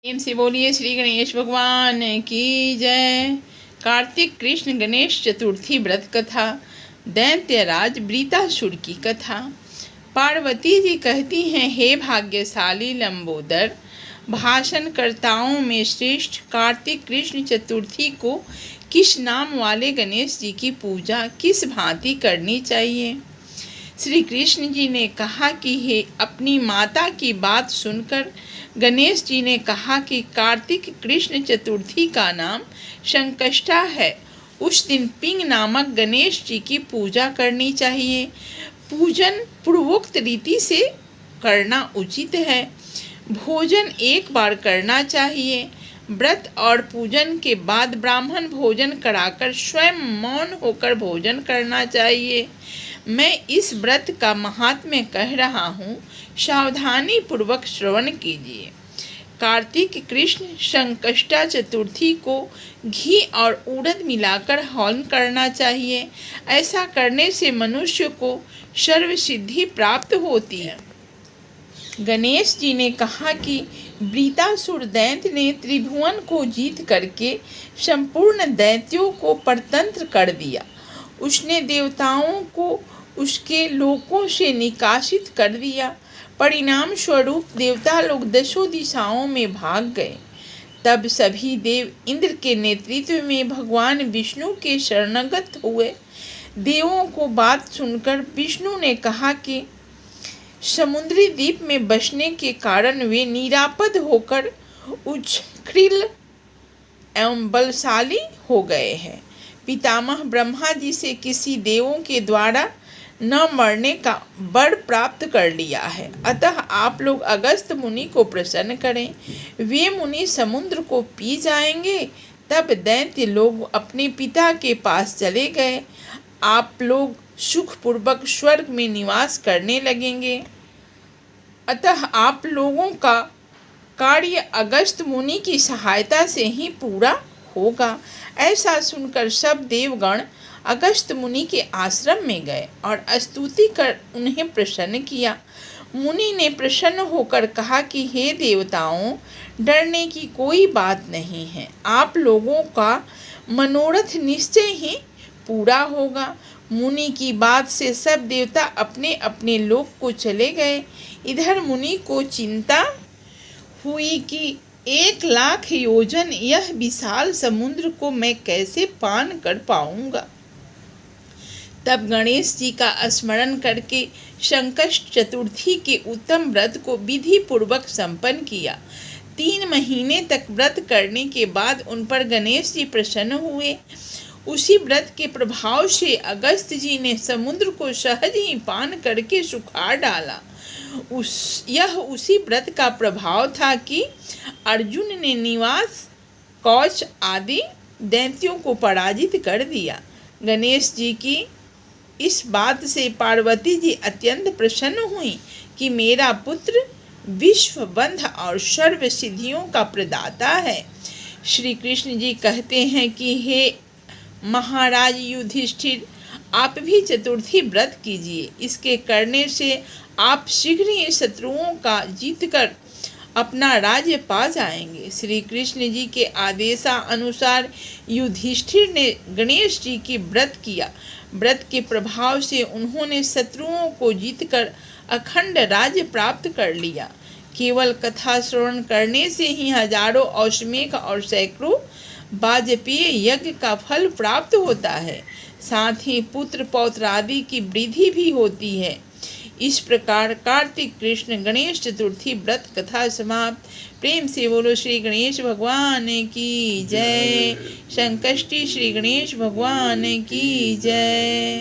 प्रेम से बोलिए श्री गणेश भगवान की जय। कार्तिक कृष्ण गणेश चतुर्थी व्रत कथा। दैत्यराज वृतासुर की कथा। पार्वती जी कहती हैं, हे भाग्यशाली लंबोदर, भाषणकर्ताओं में श्रेष्ठ कार्तिक कृष्ण चतुर्थी को किस नाम वाले गणेश जी की पूजा किस भांति करनी चाहिए। श्री कृष्ण जी ने कहा कि हे अपनी माता की बात सुनकर गणेश जी ने कहा कि कार्तिक कृष्ण चतुर्थी का नाम संकष्टा है। उस दिन पिंग नामक गणेश जी की पूजा करनी चाहिए। पूजन पूर्वोक्त रीति से करना उचित है। भोजन एक बार करना चाहिए। व्रत और पूजन के बाद ब्राह्मण भोजन कराकर स्वयं मौन होकर भोजन करना चाहिए। मैं इस व्रत का महात्म्य कह रहा हूँ, सावधानी पूर्वक श्रवण कीजिए। कार्तिक कृष्ण संकष्टा चतुर्थी को घी और उड़द मिलाकर हवन करना चाहिए। ऐसा करने से मनुष्य को सर्व सिद्धि प्राप्त होती है। गणेश जी ने कहा कि वृतासुर दैत्य ने त्रिभुवन को जीत करके संपूर्ण दैत्यों को परतंत्र कर दिया। उसने देवताओं को उसके लोकों से निकासित कर दिया। परिणाम स्वरूप देवता लोग दसों दिशाओं में भाग गए। तब सभी देव इंद्र के नेतृत्व में भगवान विष्णु के शरणागत हुए। देवों को बात सुनकर विष्णु ने कहा कि समुद्री द्वीप में बसने के कारण वे निरापद होकर उच्छृंखल एवं बलशाली हो गए हैं। पितामह ब्रह्मा जी से किसी देवों के द्वारा न मरने का वर प्राप्त कर लिया है। अतः आप लोग अगस्त्य मुनि को प्रसन्न करें। वे मुनि समुद्र को पी जाएंगे। तब दैत्य लोग अपने पिता के पास चले गए। आप लोग सुखपूर्वक स्वर्ग में निवास करने लगेंगे। अतः आप लोगों का कार्य अगस्त्य मुनि की सहायता से ही पूरा होगा। ऐसा सुनकर सब देवगण अगस्त्य मुनि के आश्रम में गए और स्तुति कर उन्हें प्रसन्न किया। मुनि ने प्रसन्न होकर कहा कि हे देवताओं, डरने की कोई बात नहीं है। आप लोगों का मनोरथ निश्चय ही पूरा होगा। मुनि की बात से सब देवता अपने अपने लोक को चले गए। इधर मुनि को चिंता हुई कि 1,00,000 योजन यह विशाल समुद्र को मैं कैसे पान कर पाऊंगा। तब गणेश जी का स्मरण करके संकष्ट चतुर्थी के उत्तम व्रत को विधि पूर्वक संपन्न किया। 3 महीने तक व्रत करने के बाद उन पर गणेश जी प्रसन्न हुए। उसी व्रत के प्रभाव से अगस्त्य जी ने समुद्र को सहज ही पान करके सुखा डाला। यह उसी व्रत का प्रभाव था कि अर्जुन ने निवास कौच आदि दैत्यों को पराजित कर दिया। गणेश जी की इस बात से पार्वती जी अत्यंत प्रसन्न हुई कि मेरा पुत्र विश्वबंध और सर्व सिद्धियों का प्रदाता है। श्री कृष्ण जी कहते हैं कि हे महाराज युधिष्ठिर, आप भी चतुर्थी व्रत कीजिए। इसके करने से आप शीघ्र ही शत्रुओं का जीतकर अपना राज्य पा जाएंगे। श्री कृष्ण जी के आदेशानुसार युधिष्ठिर ने गणेश जी की व्रत किया। व्रत के प्रभाव से उन्होंने शत्रुओं को जीतकर अखंड राज्य प्राप्त कर लिया। केवल कथा श्रवण करने से ही हजारों अश्वमेध और सैकड़ों वाजपेय यज्ञ का फल प्राप्त होता है। साथ ही पुत्र पौत्र आदि की वृद्धि भी होती है। इस प्रकार कार्तिक कृष्ण गणेश चतुर्थी व्रत कथा समाप्त। प्रेम से बोलो श्री गणेश भगवान की जय। संकष्टी श्री गणेश भगवान की जय।